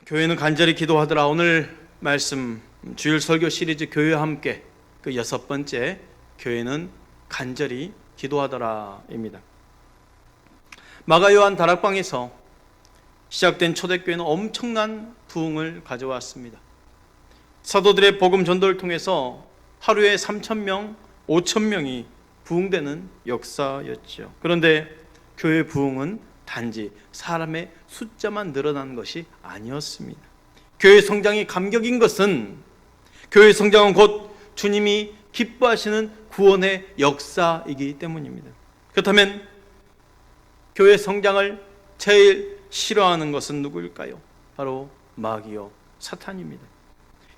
교회는 간절히 기도하더라. 오늘 말씀 주일 설교 시리즈 교회와 함께 그 6번째 교회는 간절히 기도하더라입니다. 마가 요한 다락방에서 시작된 초대교회는 엄청난 부흥을 가져왔습니다. 사도들의 복음 전도를 통해서 하루에 3,000명, 5,000명이 부흥되는 역사였죠. 그런데 교회 부흥은 단지 사람의 숫자만 늘어나는 것이 아니었습니다. 교회 성장이 감격인 것은 교회 성장은 곧 주님이 기뻐하시는 구원의 역사이기 때문입니다. 그렇다면 교회 성장을 제일 싫어하는 것은 누구일까요? 바로 마귀요, 사탄입니다.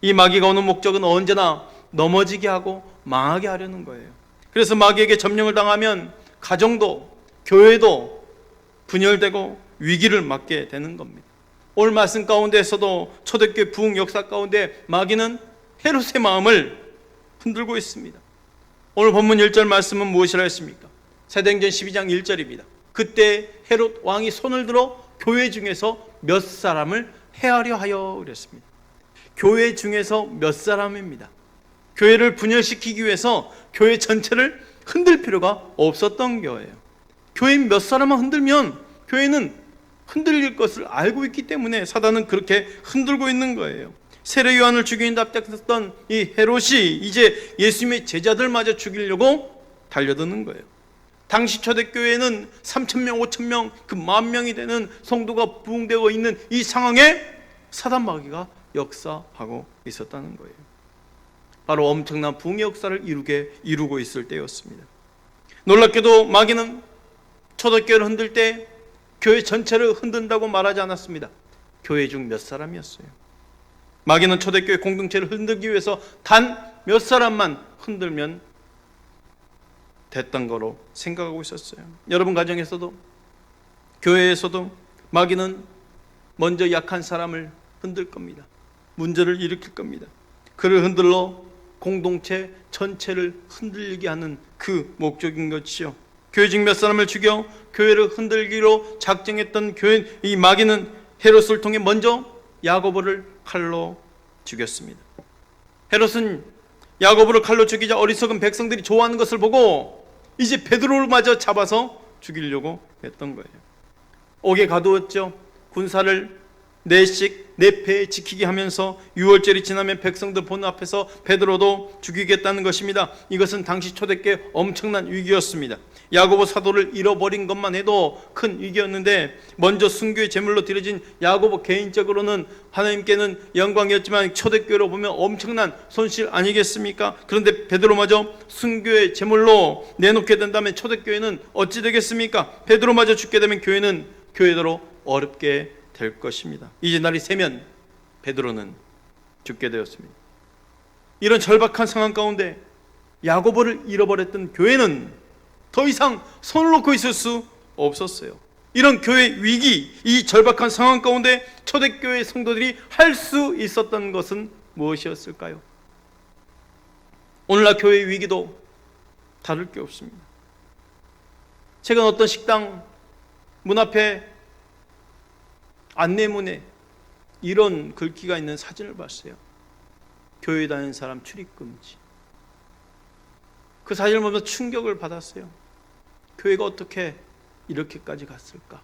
이 마귀가 오는 목적은 언제나 넘어지게 하고 망하게 하려는 거예요. 그래서 마귀에게 점령을 당하면 가정도 교회도 분열되고 위기를 맞게 되는 겁니다. 오늘 말씀 가운데에서도 초대교회 부흥 역사 가운데 마귀는 헤롯의 마음을 흔들고 있습니다. 오늘 본문 1절 말씀은 무엇이라 했습니까? 사도행전 12장 1절입니다. 그때 헤롯 왕이 손을 들어 교회 중에서 몇 사람을 해하려 하여 그랬습니다. 교회 중에서 몇 사람입니다. 교회를 분열시키기 위해서 교회 전체를 흔들 필요가 없었던 거예요. 교회 몇 사람만 흔들면 교회는 흔들릴 것을 알고 있기 때문에 사단은 그렇게 흔들고 있는 거예요. 세례 요한을 죽이는 답작했던 이 헤롯이 이제 예수님의 제자들마저 죽이려고 달려드는 거예요. 당시 초대교회는 3,000명, 5,000명, 그 10,000명이 되는 성도가 부흥되어 있는 이 상황에 사단 마귀가 역사하고 있었다는 거예요. 바로 엄청난 부흥의 역사를 이루고 있을 때였습니다. 놀랍게도 마귀는 초대교회를 흔들 때 교회 전체를 흔든다고 말하지 않았습니다. 교회 중 몇 사람이었어요. 마귀는 초대교회 공동체를 흔들기 위해서 단 몇 사람만 흔들면 됐던 거로 생각하고 있었어요. 여러분 가정에서도 교회에서도 마귀는 먼저 약한 사람을 흔들 겁니다. 문제를 일으킬 겁니다. 그를 흔들러 공동체 전체를 흔들리게 하는 그 목적인 것이죠. 교회 중 몇 사람을 죽여 교회를 흔들기로 작정했던 이 마귀는 헤롯을 통해 먼저 야고보를 칼로 죽였습니다. 헤롯은 야고보를 칼로 죽이자 어리석은 백성들이 좋아하는 것을 보고 이제 베드로를 마저 잡아서 죽이려고 했던 거예요. 옥에 가두었죠. 군사를 4패에 지키게 하면서 유월절이 지나면 백성들 본 앞에서 베드로도 죽이겠다는 것입니다. 이것은 당시 초대교회 엄청난 위기였습니다. 야고보 사도를 잃어버린 것만 해도 큰 위기였는데 먼저 순교의 제물로 드려진 야고보 개인적으로는 하나님께는 영광이었지만 초대교회로 보면 엄청난 손실 아니겠습니까? 그런데 베드로마저 순교의 제물로 내놓게 된다면 초대교회는 어찌 되겠습니까? 베드로마저 죽게 되면 교회는 교회대로 어렵게 될 것입니다. 이제 날이 새면 베드로는 죽게 되었습니다. 이런 절박한 상황 가운데 야고보를 잃어버렸던 교회는 더 이상 손을 놓고 있을 수 없었어요. 이런 교회 위기, 이 절박한 상황 가운데 초대교회 성도들이 할 수 있었던 것은 무엇이었을까요? 오늘날 교회 위기도 다를 게 없습니다. 최근 어떤 식당 문 앞에 안내문에 이런 글귀가 있는 사진을 봤어요. 교회 다니는 사람 출입 금지. 그 사진을 보면서 충격을 받았어요. 교회가 어떻게 이렇게까지 갔을까?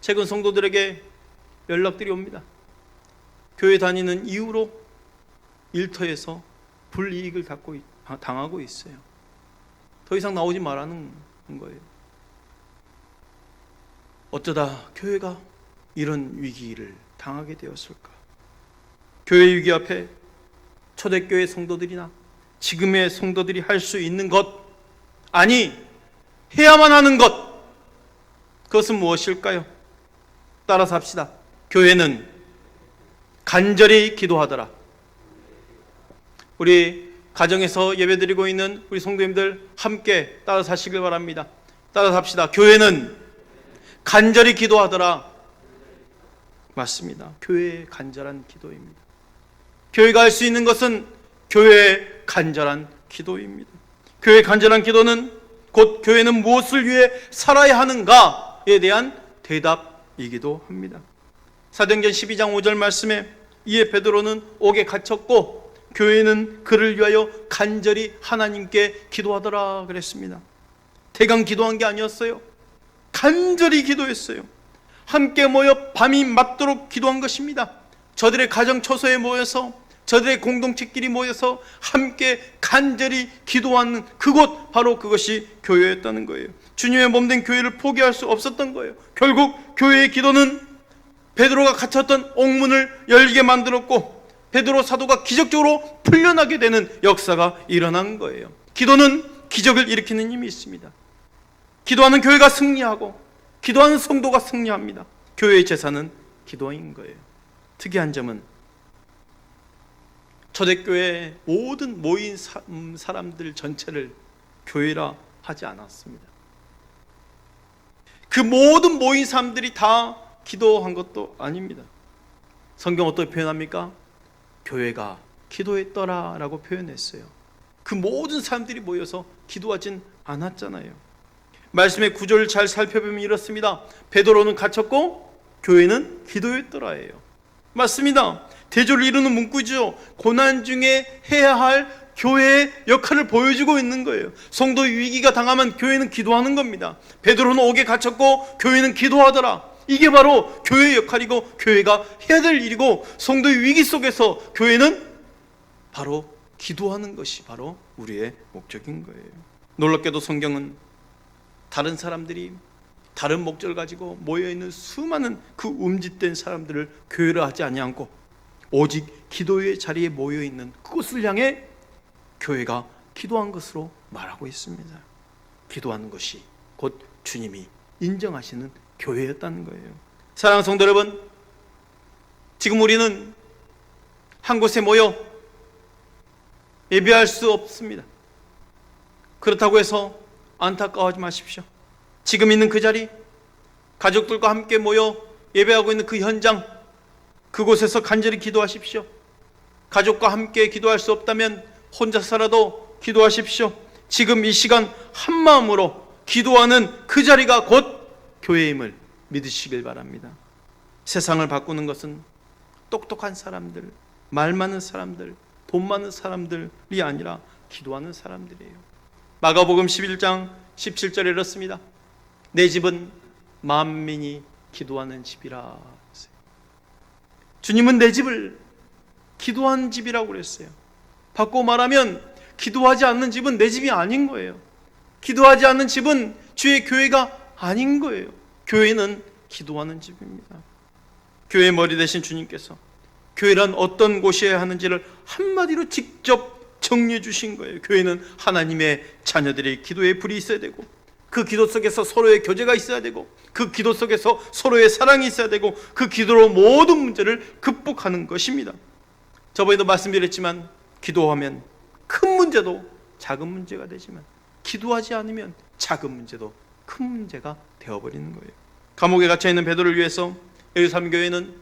최근 성도들에게 연락들이 옵니다. 교회 다니는 이유로 일터에서 불이익을 당하고 있어요. 더 이상 나오지 말라는 거예요. 어쩌다 교회가 이런 위기를 당하게 되었을까? 교회 위기 앞에 초대교회 성도들이나 지금의 성도들이 할 수 있는 것, 아니 해야만 하는 것, 그것은 무엇일까요? 따라서 합시다. 교회는 간절히 기도하더라. 우리 가정에서 예배드리고 있는 우리 성도님들 함께 따라서 하시길 바랍니다. 따라서 합시다. 교회는 간절히 기도하더라. 맞습니다. 교회의 간절한 기도입니다. 교회가 할 수 있는 것은 교회의 간절한 기도입니다. 교회의 간절한 기도는 곧 교회는 무엇을 위해 살아야 하는가, 기도하라에 대한 대답이기도 합니다. 사도행전 12장 5절 말씀에 이에 베드로는 옥에 갇혔고 교회는 그를 위하여 간절히 하나님께 기도하더라 그랬습니다. 대강 기도한 게 아니었어요. 간절히 기도했어요. 함께 모여 밤이 맞도록 기도한 것입니다. 저들의 가정 처소에 모여서, 저들의 공동체끼리 모여서 함께 간절히 기도하는 그곳, 바로 그것이 교회였다는 거예요. 주님의 몸된 교회를 포기할 수 없었던 거예요. 결국 교회의 기도는 베드로가 갇혔던 옥문을 열게 만들었고 베드로 사도가 기적적으로 풀려나게 되는 역사가 일어난 거예요. 기도는 기적을 일으키는 힘이 있습니다. 기도하는 교회가 승리하고 기도하는 성도가 승리합니다. 교회의 재산은 기도인 거예요. 특이한 점은 초대교회 모든 모인 사람들 전체를 교회라 하지 않았습니다. 그 모든 모인 사람들이 다 기도한 것도 아닙니다. 성경 어떻게 표현합니까? 교회가 기도했더라 라고 표현했어요. 그 모든 사람들이 모여서 기도하진 않았잖아요. 말씀의 구조를 잘 살펴보면 이렇습니다. 베드로는 갇혔고 교회는 기도했더라예요. 맞습니다. 대조를 이루는 문구죠. 고난 중에 해야 할 교회의 역할을 보여주고 있는 거예요. 성도의 위기가 당하면 교회는 기도하는 겁니다. 베드로는 옥에 갇혔고 교회는 기도하더라. 이게 바로 교회의 역할이고 교회가 해야 될 일이고, 성도의 위기 속에서 교회는 바로 기도하는 것이 바로 우리의 목적인 거예요. 놀랍게도 성경은 다른 사람들이 다른 목적을 가지고 모여있는 수많은 그 움짓된 사람들을 교회라 하지 아니하고 오직 기도의 자리에 모여있는 그곳을 향해 교회가 기도한 것으로 말하고 있습니다. 기도하는 것이 곧 주님이 인정하시는 교회였다는 거예요. 사랑하는 성도 여러분, 지금 우리는 한 곳에 모여 예배할 수 없습니다. 그렇다고 해서 안타까워하지 마십시오. 지금 있는 그 자리, 가족들과 함께 모여 예배하고 있는 그 현장, 그곳에서 간절히 기도하십시오. 가족과 함께 기도할 수 없다면 혼자서라도 기도하십시오. 지금 이 시간 한마음으로 기도하는 그 자리가 곧 교회임을 믿으시길 바랍니다. 세상을 바꾸는 것은 똑똑한 사람들, 말 많은 사람들, 돈 많은 사람들이 아니라 기도하는 사람들이에요. 마가복음 11장 17절에 이렇습니다. 내 집은 만민이 기도하는 집이라. 주님은 내 집을 기도하는 집이라고 그랬어요. 바꿔 말하면 기도하지 않는 집은 내 집이 아닌 거예요. 기도하지 않는 집은 주의 교회가 아닌 거예요. 교회는 기도하는 집입니다. 교회의 머리 되신 주님께서 교회란 어떤 곳이어야 하는지를 한마디로 직접 정리해 주신 거예요. 교회는 하나님의 자녀들의 기도에 불이 있어야 되고, 그 기도 속에서 서로의 교제가 있어야 되고, 그 기도 속에서 서로의 사랑이 있어야 되고, 그 기도로 모든 문제를 극복하는 것입니다. 저번에도 말씀드렸지만 기도하면 큰 문제도 작은 문제가 되지만 기도하지 않으면 작은 문제도 큰 문제가 되어버리는 거예요. 감옥에 갇혀있는 베드로를 위해서 예루살렘 교회는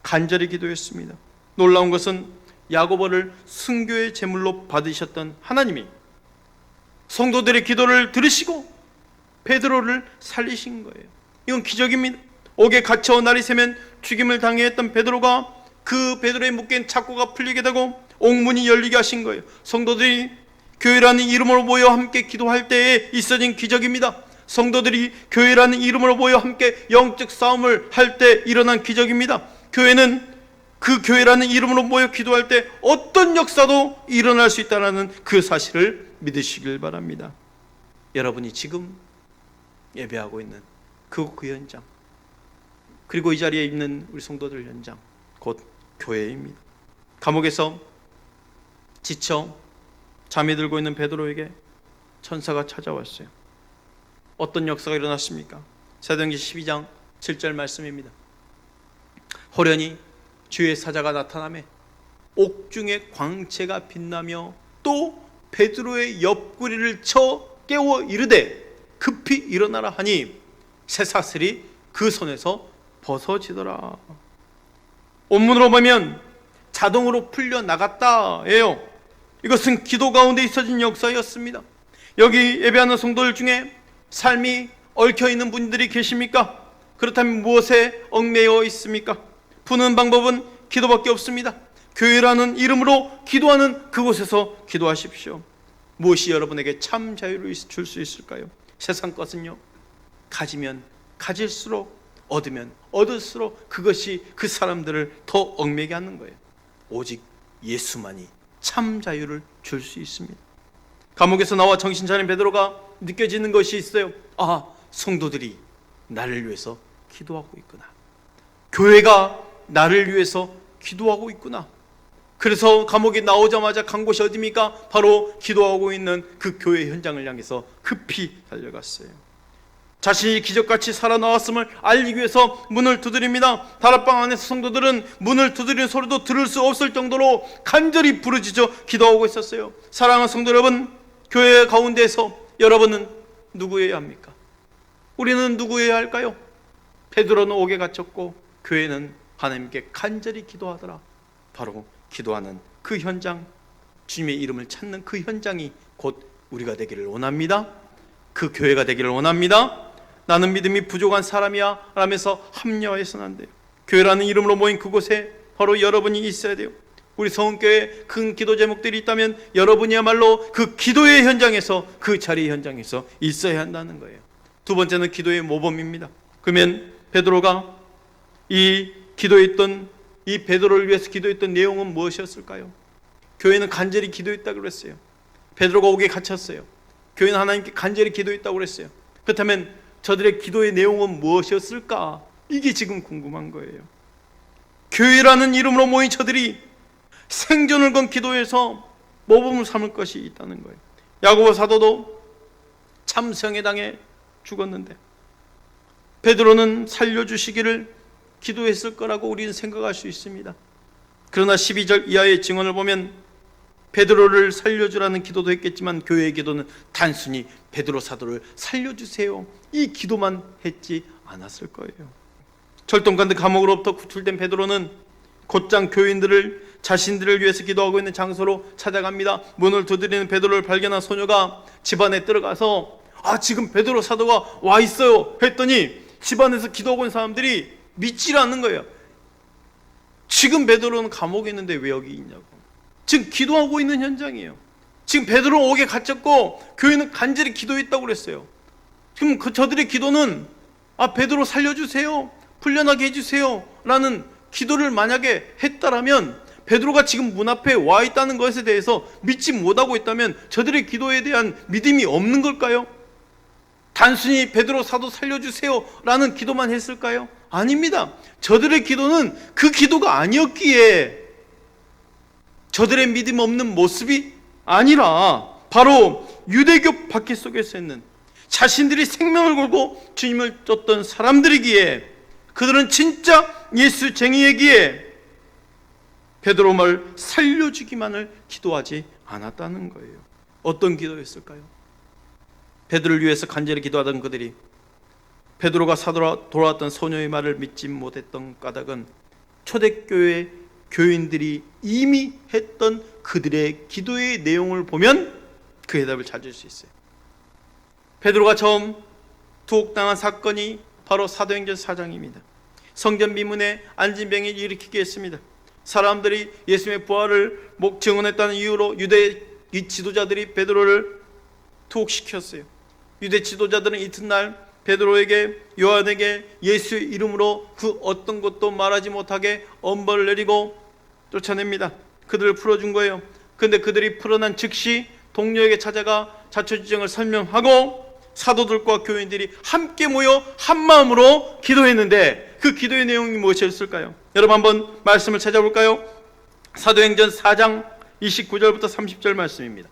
간절히 기도했습니다. 놀라운 것은 야고보를 순교의 제물로 받으셨던 하나님이 성도들의 기도를 들으시고 베드로를 살리신 거예요. 이건 기적입니다. 옥에 갇혀 날이 새면 죽임을 당했던 베드로가, 그 베드로의 묶인 착고가 풀리게 되고 옥문이 열리게 하신 거예요. 성도들이 교회라는 이름으로 모여 함께 기도할 때에 있어진 기적입니다. 성도들이 교회라는 이름으로 모여 함께 영적 싸움을 할 때 일어난 기적입니다. 교회는 그 교회라는 이름으로 모여 기도할 때 어떤 역사도 일어날 수 있다는 그 사실을 믿으시길 바랍니다. 여러분이 지금 예배하고 있는 그 현장, 그리고 이 자리에 있는 우리 성도들 현장, 곧 교회입니다. 감옥에서 지쳐 잠이 들고 있는 베드로에게 천사가 찾아왔어요. 어떤 역사가 일어났습니까? 사도행전 12장 7절 말씀입니다. 호련히 주의 사자가 나타나매 옥중에 광채가 빛나며 또 베드로의 옆구리를 쳐 깨워 이르되 급히 일어나라 하니 쇠사슬이 그 손에서 벗어지더라. 원문으로 보면 자동으로 풀려나갔다예요. 이것은 기도 가운데 있어진 역사였습니다. 여기 예배하는 성도들 중에 삶이 얽혀 있는 분들이 계십니까? 그렇다면 무엇에 얽매여 있습니까? 푸는 방법은 기도밖에 없습니다. 교회라는 이름으로 기도하는 그곳에서 기도하십시오. 무엇이 여러분에게 참 자유를 줄 수 있을까요? 세상 것은요, 가지면 가질수록, 얻으면 얻을수록 그것이 그 사람들을 더 얽매게 하는 거예요. 오직 예수만이 참 자유를 줄 수 있습니다. 감옥에서 나와 정신 차린 베드로가 느껴지는 것이 있어요. 아, 성도들이 나를 위해서 기도하고 있구나. 교회가 나를 위해서 기도하고 있구나. 그래서 감옥에 나오자마자 간 곳이 어디입니까? 바로 기도하고 있는 그 교회 현장을 향해서 급히 달려갔어요. 자신이 기적같이 살아나왔음을 알리기 위해서 문을 두드립니다. 다락방 안에서 성도들은 문을 두드리는 소리도 들을 수 없을 정도로 간절히 부르짖어 기도하고 있었어요. 사랑하는 성도 여러분, 교회 가운데에서 여러분은 누구여야 합니까? 우리는 누구여야 할까요? 베드로는 옥에 갇혔고 교회는 하나님께 간절히 기도하더라. 바로 기도하는 그 현장, 주님의 이름을 찾는 그 현장이 곧 우리가 되기를 원합니다. 그 교회가 되기를 원합니다. 나는 믿음이 부족한 사람이야 라면서 합리화해서는 안 돼요. 교회라는 이름으로 모인 그곳에 바로 여러분이 있어야 돼요. 우리 성은교회에 큰 기도 제목들이 있다면 여러분이야말로 그 기도의 현장에서, 그 자리의 현장에서 있어야 한다는 거예요. 두 번째는 기도의 모범입니다. 그러면 베드로가 이 베드로를 위해서 기도했던 내용은 무엇이었을까요? 교회는 간절히 기도했다고 그랬어요. 베드로가 옥에 갇혔어요. 교회는 하나님께 간절히 기도했다고 그랬어요. 그렇다면 저들의 기도의 내용은 무엇이었을까? 이게 지금 궁금한 거예요. 교회라는 이름으로 모인 저들이 생존을 건 기도에서 모범을 삼을 것이 있다는 거예요. 야고보 사도도 참성에 당해 죽었는데 베드로는 살려주시기를 기도했을 거라고 우리는 생각할 수 있습니다. 그러나 12절 이하의 증언을 보면 베드로를 살려주라는 기도도 했겠지만 교회의 기도는 단순히 베드로 사도를 살려주세요, 이 기도만 했지 않았을 거예요. 철동간드 감옥으로부터 구출된 베드로는 곧장 교인들을 자신들을 위해서 기도하고 있는 장소로 찾아갑니다. 문을 두드리는 베드로를 발견한 소녀가 집안에 들어가서 지금 베드로 사도가 와 있어요 했더니 집안에서 기도하고 있는 사람들이 믿질 않는 거예요. 지금 베드로는 감옥에 있는데 왜 여기 있냐고. 지금 기도하고 있는 현장이에요. 지금 베드로 옥에 갇혔고 교회는 간절히 기도했다고 그랬어요. 지금 저들의 기도는 베드로 살려주세요, 풀려나게 해주세요 라는 기도를 만약에 했다라면, 베드로가 지금 문 앞에 와 있다는 것에 대해서 믿지 못하고 있다면 저들의 기도에 대한 믿음이 없는 걸까요? 단순히 베드로 사도 살려주세요 라는 기도만 했을까요? 아닙니다. 저들의 기도는 그 기도가 아니었기에 저들의 믿음 없는 모습이 아니라 바로 유대교 박해 속에서 있는 자신들이 생명을 걸고 주님을 쫓던 사람들이기에, 그들은 진짜 예수쟁이이기에 베드로 말 살려주기만을 기도하지 않았다는 거예요. 어떤 기도였을까요? 베드로를 위해서 간절히 기도하던 그들이 베드로가 사도로 돌아왔던 소녀의 말을 믿지 못했던 까닭은 초대교회 교인들이 이미 했던 그들의 기도의 내용을 보면 그 해답을 찾을 수 있어요. 베드로가 처음 투옥당한 사건이 바로 사도행전 4장입니다. 성전 미문에 안진병이 일으키게 했습니다. 사람들이 예수님의 부활을 증언했다는 이유로 유대 지도자들이 베드로를 투옥시켰어요. 유대 지도자들은 이튿날 베드로에게, 요한에게 예수의 이름으로 그 어떤 것도 말하지 못하게 엄벌을 내리고 쫓아냅니다. 그들을 풀어준 거예요. 그런데 그들이 풀어난 즉시 동료에게 찾아가 자초지정을 설명하고 사도들과 교인들이 함께 모여 한 마음으로 기도했는데 그 기도의 내용이 무엇이었을까요? 여러분 한번 말씀을 찾아볼까요? 사도행전 4장 29절부터 30절 말씀입니다.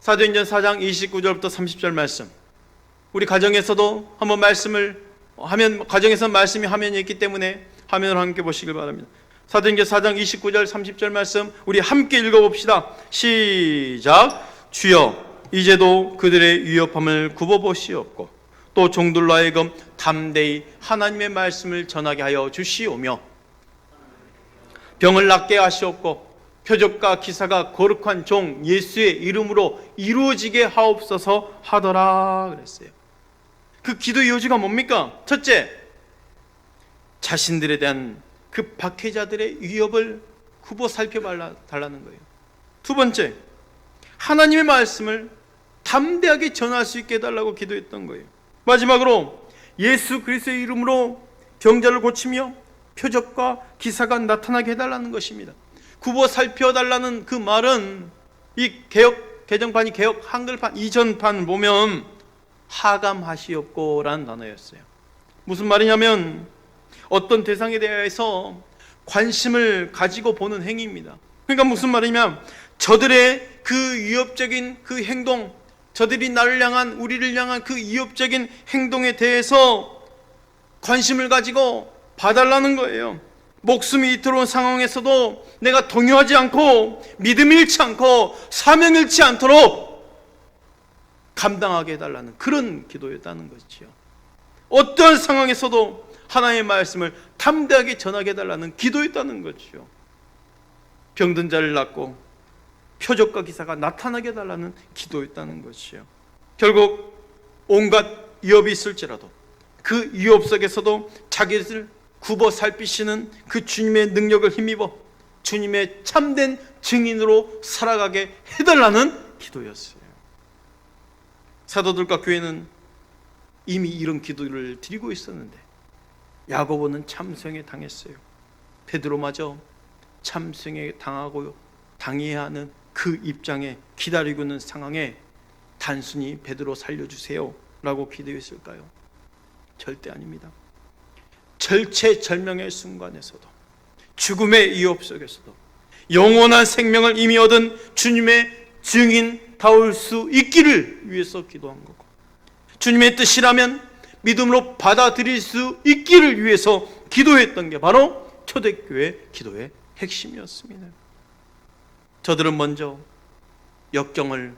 사도행전 4장 29절부터 30절 말씀. 우리 가정에서도 한번 가정에서 말씀이 화면에 있기 때문에 화면으로 함께 보시길 바랍니다. 사도행전 4장 29절 30절 말씀 우리 함께 읽어봅시다. 시작. 주여 이제도 그들의 위협함을 굽어보시옵고 또 종들로 하여금 담대히 하나님의 말씀을 전하게 하여 주시오며 병을 낫게 하시옵고 표적과 기사가 거룩한 종 예수의 이름으로 이루어지게 하옵소서 하더라 그랬어요. 그 기도의 요지가 뭡니까? 첫째, 자신들에 대한 그 박해자들의 위협을 굽어 살펴달라는 거예요. 두 번째, 하나님의 말씀을 담대하게 전할 수 있게 해달라고 기도했던 거예요. 마지막으로 예수 그리스도의 이름으로 병자를 고치며 표적과 기사가 나타나게 해달라는 것입니다. 굽어 살펴달라는 그 말은 이 개정판이 개역 한글판 이전판 보면 하감하시옵고라는 단어였어요. 무슨 말이냐면 어떤 대상에 대해서 관심을 가지고 보는 행위입니다. 그러니까 무슨 말이냐면 저들의 그 위협적인 그 행동, 저들이 나를 향한, 우리를 향한 그 위협적인 행동에 대해서 관심을 가지고 봐달라는 거예요. 목숨이 이토록 상황에서도 내가 동요하지 않고 믿음 잃지 않고 사명 잃지 않도록 감당하게 해달라는 그런 기도였다는 것이죠. 어떤 상황에서도 하나님의 말씀을 담대하게 전하게 해달라는 기도였다는 것이죠. 병든 자를 낫고 표적과 기사가 나타나게 해달라는 기도였다는 것이요. 결국 온갖 위협이 있을지라도 그 위협 속에서도 자기를 굽어 살피시는 그 주님의 능력을 힘입어 주님의 참된 증인으로 살아가게 해달라는 기도였어요. 사도들과 교회는 이미 이런 기도를 드리고 있었는데 야고보는 참수형에 당했어요. 베드로마저 참수형에 당하고 당해야 하는 그 입장에 기다리고 있는 상황에 단순히 베드로 살려주세요 라고 기도했을까요? 절대 아닙니다. 절체절명의 순간에서도 죽음의 위협 속에서도 영원한 생명을 이미 얻은 주님의 증인다울 수 있기를 위해서 기도한 거고, 주님의 뜻이라면 믿음으로 받아들일 수 있기를 위해서 기도했던 게 바로 초대교회 기도의 핵심이었습니다. 저들은 먼저 역경을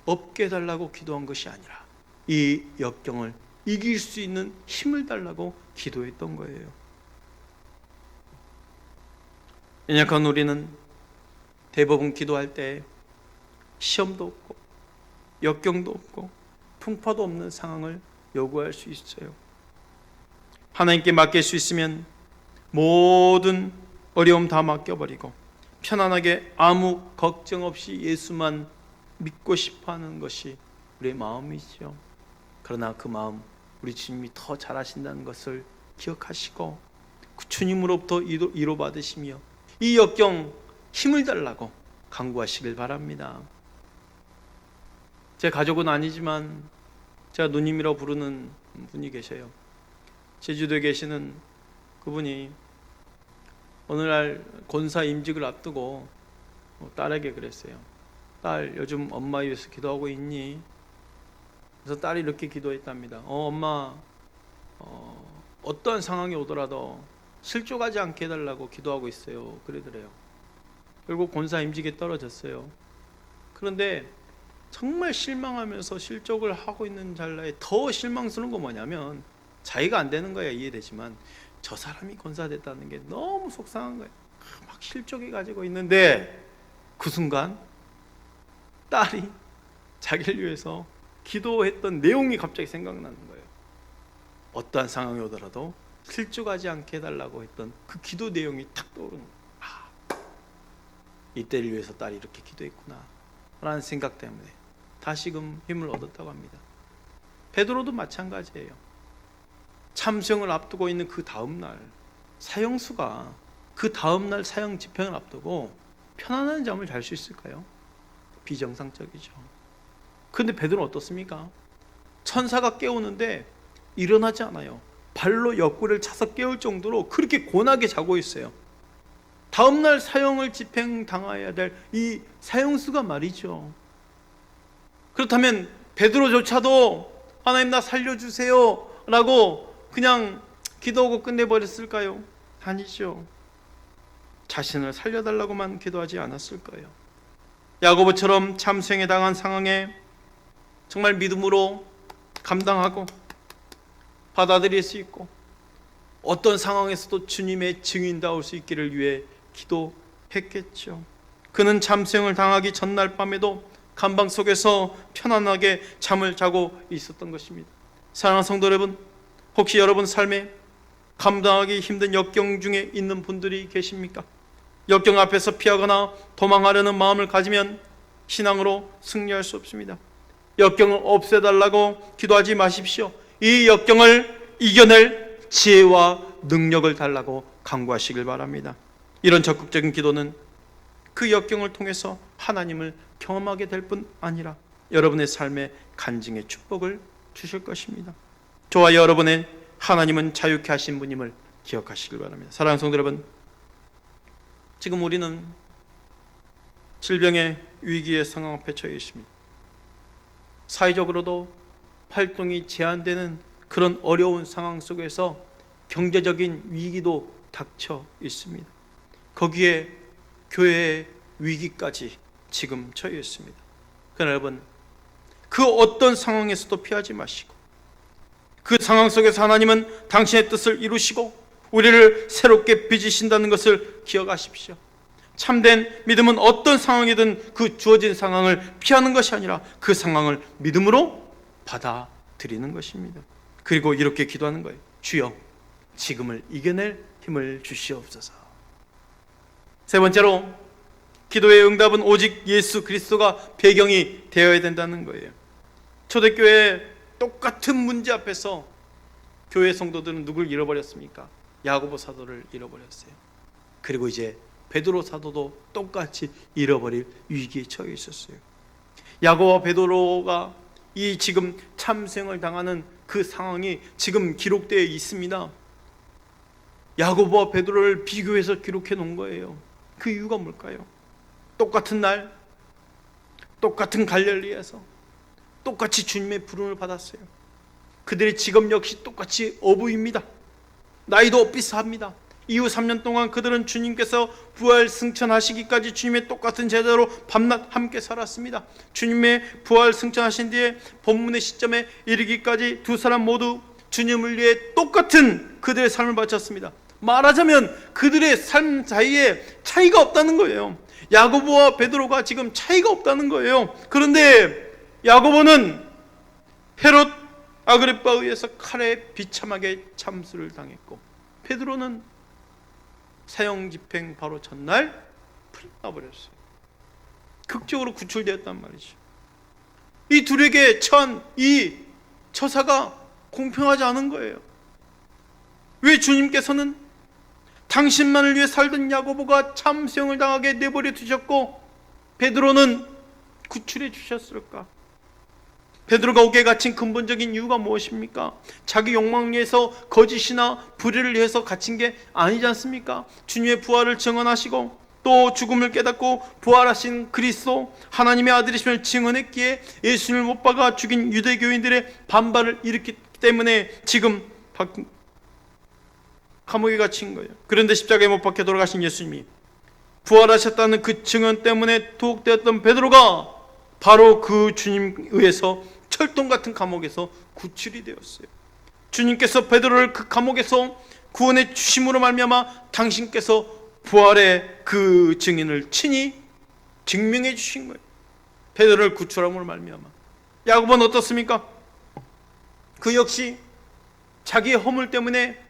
없게 해달라고 기도한 것이 아니라 이 역경을 이길 수 있는 힘을 달라고 기도했던 거예요. 연약한 우리는 대부분 기도할 때 시험도 없고 역경도 없고 풍파도 없는 상황을 요구할 수 있어요. 하나님께 맡길 수 있으면 모든 어려움 다 맡겨버리고 편안하게 아무 걱정 없이 예수만 믿고 싶어하는 것이 우리의 마음이죠. 그러나 그 마음 우리 주님이 더 잘하신다는 것을 기억하시고 그 주님으로부터 위로받으시며 이 역경 힘을 달라고 간구하시길 바랍니다. 제 가족은 아니지만 제가 누님이라고 부르는 분이 계셔요. 제주도에 계시는 그분이 어느 날 권사 임직을 앞두고 딸에게 그랬어요. 딸, 요즘 엄마 위해서 기도하고 있니? 그래서 딸이 이렇게 기도했답니다. 엄마, 어떤 상황이 오더라도 실족하지 않게 해달라고 기도하고 있어요. 그러더래요. 결국 권사 임직에 떨어졌어요. 그런데 정말 실망하면서 실족을 하고 있는 찰나에 더 실망스러운 건 뭐냐면 자기가 안 되는 거야 이해되지만 저 사람이 권사됐다는 게 너무 속상한 거예요. 막 실족해 가지고 있는데 그 순간 딸이 자기를 위해서 기도했던 내용이 갑자기 생각나는 거예요. 어떠한 상황이 오더라도 실족하지 않게 해달라고 했던 그 기도 내용이 탁 떠오르는 거예요. 이때를 위해서 딸이 이렇게 기도했구나 라는 생각 때문에 다시금 힘을 얻었다고 합니다. 베드로도 마찬가지예요. 참수형을 앞두고 있는 그 다음날 사형수가 그 다음날 사형 집행을 앞두고 편안한 잠을 잘 수 있을까요? 비정상적이죠. 그런데 베드로는 어떻습니까? 천사가 깨우는데 일어나지 않아요. 발로 옆구리를 차서 깨울 정도로 그렇게 고나게 자고 있어요. 다음날 사형을 집행당해야 될 이 사형수가 말이죠. 그렇다면 베드로조차도 하나님 나 살려주세요 라고 그냥 기도하고 끝내버렸을까요? 아니죠. 자신을 살려달라고만 기도하지 않았을 거예요. 야고보처럼 참수형에 당한 상황에 정말 믿음으로 감당하고 받아들일 수 있고 어떤 상황에서도 주님의 증인다울 수 있기를 위해 기도했겠죠. 그는 참수형을 당하기 전날 밤에도 감방 속에서 편안하게 잠을 자고 있었던 것입니다. 사랑하는 성도 여러분, 혹시 여러분 삶에 감당하기 힘든 역경 중에 있는 분들이 계십니까? 역경 앞에서 피하거나 도망하려는 마음을 가지면 신앙으로 승리할 수 없습니다. 역경을 없애달라고 기도하지 마십시오. 이 역경을 이겨낼 지혜와 능력을 달라고 간구하시길 바랍니다. 이런 적극적인 기도는 그 역경을 통해서 하나님을 경험하게 될 뿐 아니라 여러분의 삶에 간증의 축복을 주실 것입니다. 저와 여러분의 하나님은 자유케 하신 분임을 기억하시길 바랍니다. 사랑하는 성도 여러분, 지금 우리는 질병의 위기의 상황 앞에 처해 있습니다. 사회적으로도 활동이 제한되는 그런 어려운 상황 속에서 경제적인 위기도 닥쳐 있습니다. 거기에 교회의 위기까지 지금 처해 있습니다. 그러나 여러분, 그 어떤 상황에서도 피하지 마시고 그 상황 속에서 하나님은 당신의 뜻을 이루시고 우리를 새롭게 빚으신다는 것을 기억하십시오. 참된 믿음은 어떤 상황이든 그 주어진 상황을 피하는 것이 아니라 그 상황을 믿음으로 받아들이는 것입니다. 그리고 이렇게 기도하는 거예요. 주여, 지금을 이겨낼 힘을 주시옵소서. 세 번째로, 기도의 응답은 오직 예수 그리스도가 배경이 되어야 된다는 거예요. 초대교회 똑같은 문제 앞에서 교회 성도들은 누굴 잃어버렸습니까? 야고보 사도를 잃어버렸어요. 그리고 이제 베드로 사도도 똑같이 잃어버릴 위기에 처해 있었어요. 야고보와 베드로가 이 지금 참생을 당하는 그 상황이 지금 기록되어 있습니다. 야고보와 베드로를 비교해서 기록해 놓은 거예요. 그 이유가 뭘까요? 똑같은 날, 똑같은 갈릴리에서 똑같이 주님의 부름을 받았어요. 그들의 직업 역시 똑같이 어부입니다. 나이도 비슷합니다. 이후 3년 동안 그들은 주님께서 부활 승천하시기까지 주님의 똑같은 제자로 밤낮 함께 살았습니다. 주님의 부활 승천하신 뒤에 본문의 시점에 이르기까지 두 사람 모두 주님을 위해 똑같은 그들의 삶을 바쳤습니다. 말하자면 그들의 삶 사이에 차이가 없다는 거예요. 야고보와 베드로가 지금 차이가 없다는 거예요. 그런데 야고보는 헤롯 아그리빠에 의해서 칼에 비참하게 참수를 당했고, 베드로는 사형 집행 바로 전날 풀려나버렸어요. 극적으로 구출되었단 말이죠. 이 둘에게 처한 이 처사가 공평하지 않은 거예요. 왜 주님께서는 당신만을 위해 살던 야고보가 참수형을 당하게 내버려 두셨고 베드로는 구출해 주셨을까? 베드로가 옥에 갇힌 근본적인 이유가 무엇입니까? 자기 욕망을 위해서 거짓이나 불의를 위해서 갇힌 게 아니지 않습니까? 주님의 부활을 증언하시고 또 죽음을 깨닫고 부활하신 그리스도 하나님의 아들이심을 증언했기에 예수님을 못 박아 죽인 유대교인들의 반발을 일으켰기 때문에 지금 감옥에 갇힌 거예요. 그런데 십자가에 못 박혀 돌아가신 예수님이 부활하셨다는 그 증언 때문에 투옥되었던 베드로가 바로 그 주님에 의해서 철동 같은 감옥에서 구출이 되었어요. 주님께서 베드로를 그 감옥에서 구원해 주심으로 말미암아 당신께서 부활의 그 증인을 친히 증명해 주신 거예요. 베드로를 구출함으로 말미암아. 야고보는 어떻습니까? 그 역시 자기의 허물 때문에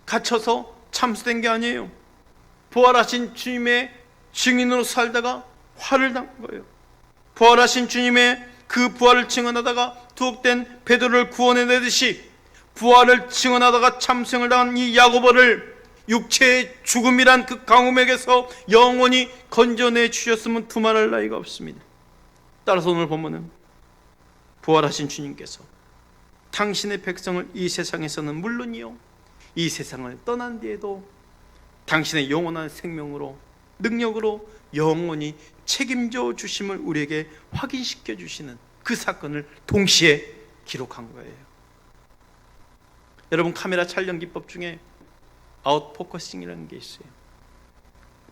갇혀서 참수된 게 아니에요. 부활하신 주님의 증인으로 살다가 화를 난 거예요. 부활하신 주님의 그 부활을 증언하다가 투옥된 베드로를 구원해내듯이 부활을 증언하다가 참생을 당한 이 야고보를 육체의 죽음이란 그 강음에게서 영원히 건져내 주셨으면 두말할 나위가 없습니다. 따라서 오늘 본문은 부활하신 주님께서 당신의 백성을 이 세상에서는 물론이요 이 세상을 떠난 뒤에도 당신의 영원한 생명으로 능력으로 영원히 책임져 주심을 우리에게 확인시켜 주시는 그 사건을 동시에 기록한 거예요. 여러분, 카메라 촬영 기법 중에 아웃포커싱이라는 게 있어요.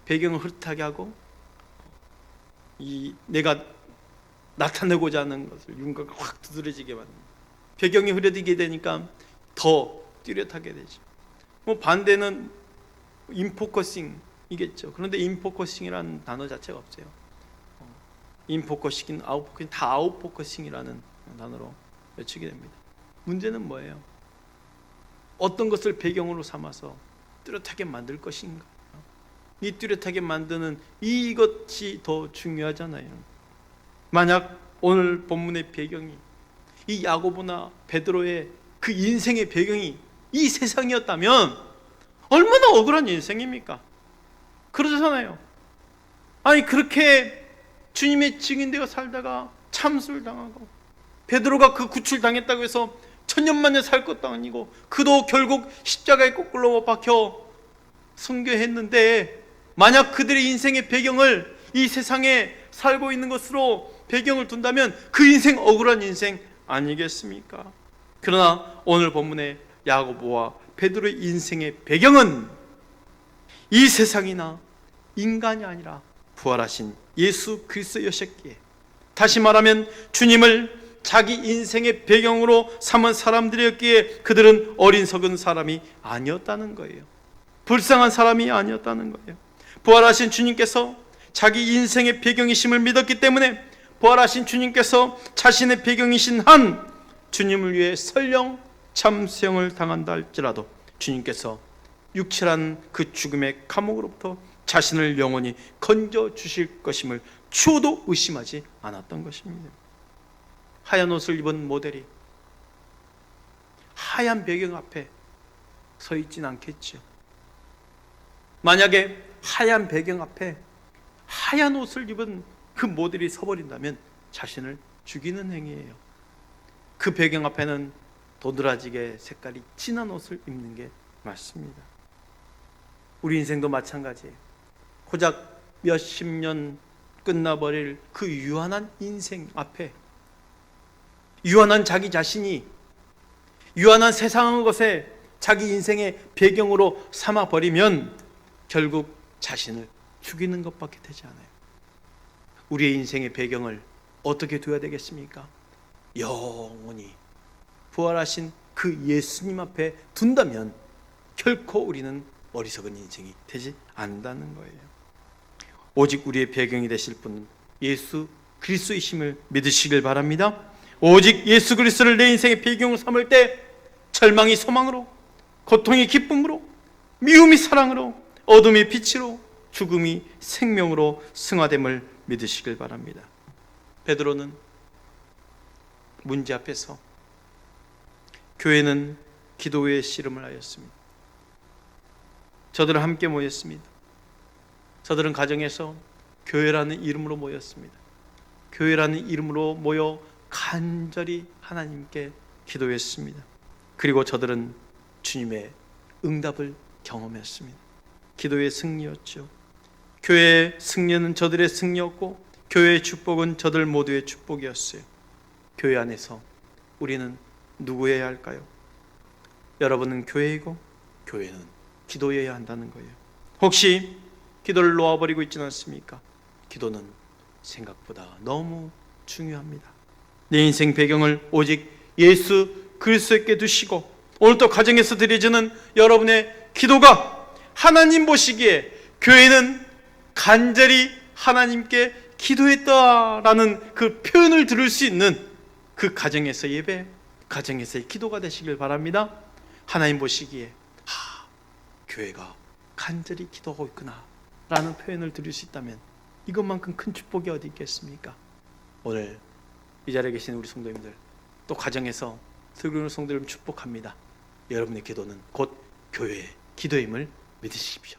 배경을 흐릿하게 하고 내가 나타내고자 하는 것을 윤곽을 확 두드러지게 만듭니다. 배경이 흐려지게 되니까 더 뚜렷하게 되죠. 반대는 인포커싱이겠죠. 그런데 인포커싱이라는 단어 자체가 없어요. 인포커싱, 아웃포커싱 다 아웃포커싱이라는 단어로 외치게 됩니다. 문제는 뭐예요? 어떤 것을 배경으로 삼아서 뚜렷하게 만들 것인가? 이 뚜렷하게 만드는 이것이 더 중요하잖아요. 만약 오늘 본문의 배경이 이 야고보나 베드로의 그 인생의 배경이 이 세상이었다면 얼마나 억울한 인생입니까? 그러잖아요. 아니 그렇게 주님의 증인되어 살다가 참수를 당하고, 베드로가 그 구출당했다고 해서 천년만년 살 것도 아니고 그도 결국 십자가에 거꾸로 못 박혀 순교했는데, 만약 그들의 인생의 배경을 이 세상에 살고 있는 것으로 배경을 둔다면 그 인생 억울한 인생 아니겠습니까? 그러나 오늘 본문의 야고보와 베드로의 인생의 배경은 이 세상이나 인간이 아니라 부활하신 예수 그리스도였기에, 다시 말하면 주님을 자기 인생의 배경으로 삼은 사람들이었기에 그들은 어리석은 사람이 아니었다는 거예요. 불쌍한 사람이 아니었다는 거예요. 부활하신 주님께서 자기 인생의 배경이심을 믿었기 때문에 부활하신 주님께서 자신의 배경이신 한 주님을 위해 설령 참수형을 당한다 할지라도 주님께서 육체란 그 죽음의 감옥으로부터 자신을 영원히 건져 주실 것임을 추호도 의심하지 않았던 것입니다. 하얀 옷을 입은 모델이 하얀 배경 앞에 서 있진 않겠죠. 만약에 하얀 배경 앞에 하얀 옷을 입은 그 모델이 서버린다면 자신을 죽이는 행위예요. 그 배경 앞에는 도드라지게 색깔이 진한 옷을 입는 게 맞습니다. 우리 인생도 마찬가지예요. 고작 몇십 년 끝나버릴 그 유한한 인생 앞에 유한한 자기 자신이 유한한 세상의 것에 자기 인생의 배경으로 삼아버리면 결국 자신을 죽이는 것밖에 되지 않아요. 우리의 인생의 배경을 어떻게 둬야 되겠습니까? 영원히 부활하신 그 예수님 앞에 둔다면 결코 우리는 어리석은 인생이 되지 않는다는 거예요. 오직 우리의 배경이 되실 분은 예수 그리스도이심을 믿으시길 바랍니다. 오직 예수 그리스도를 내 인생의 배경으로 삼을 때 절망이 소망으로, 고통이 기쁨으로, 미움이 사랑으로, 어둠이 빛으로, 죽음이 생명으로 승화됨을 믿으시길 바랍니다. 베드로는 문제 앞에서, 교회는 기도의 씨름을 하였습니다. 저들은 함께 모였습니다. 저들은 가정에서 교회라는 이름으로 모였습니다. 교회라는 이름으로 모여 간절히 하나님께 기도했습니다. 그리고 저들은 주님의 응답을 경험했습니다. 기도의 승리였죠. 교회의 승리는 저들의 승리였고 교회의 축복은 저들 모두의 축복이었어요. 교회 안에서 우리는 누구여야 할까요? 여러분은 교회이고 교회는 기도여야 한다는 거예요. 혹시 기도를 놓아버리고 있지는 않습니까? 기도는 생각보다 너무 중요합니다. 내 인생 배경을 오직 예수 그리스도께 두시고 오늘도 가정에서 드려지는 여러분의 기도가 하나님 보시기에 교회는 간절히 하나님께 기도했다라는 그 표현을 들을 수 있는 그 가정에서 예배, 가정에서의 기도가 되시길 바랍니다. 하나님 보시기에 교회가 간절히 기도하고 있구나 라는 표현을 들을 수 있다면 이것만큼 큰 축복이 어디 있겠습니까? 오늘 이 자리에 계신 우리 성도님들, 또 가정에서 들으는 성도님을 축복합니다. 여러분의 기도는 곧 교회의 기도임을 믿으십시오.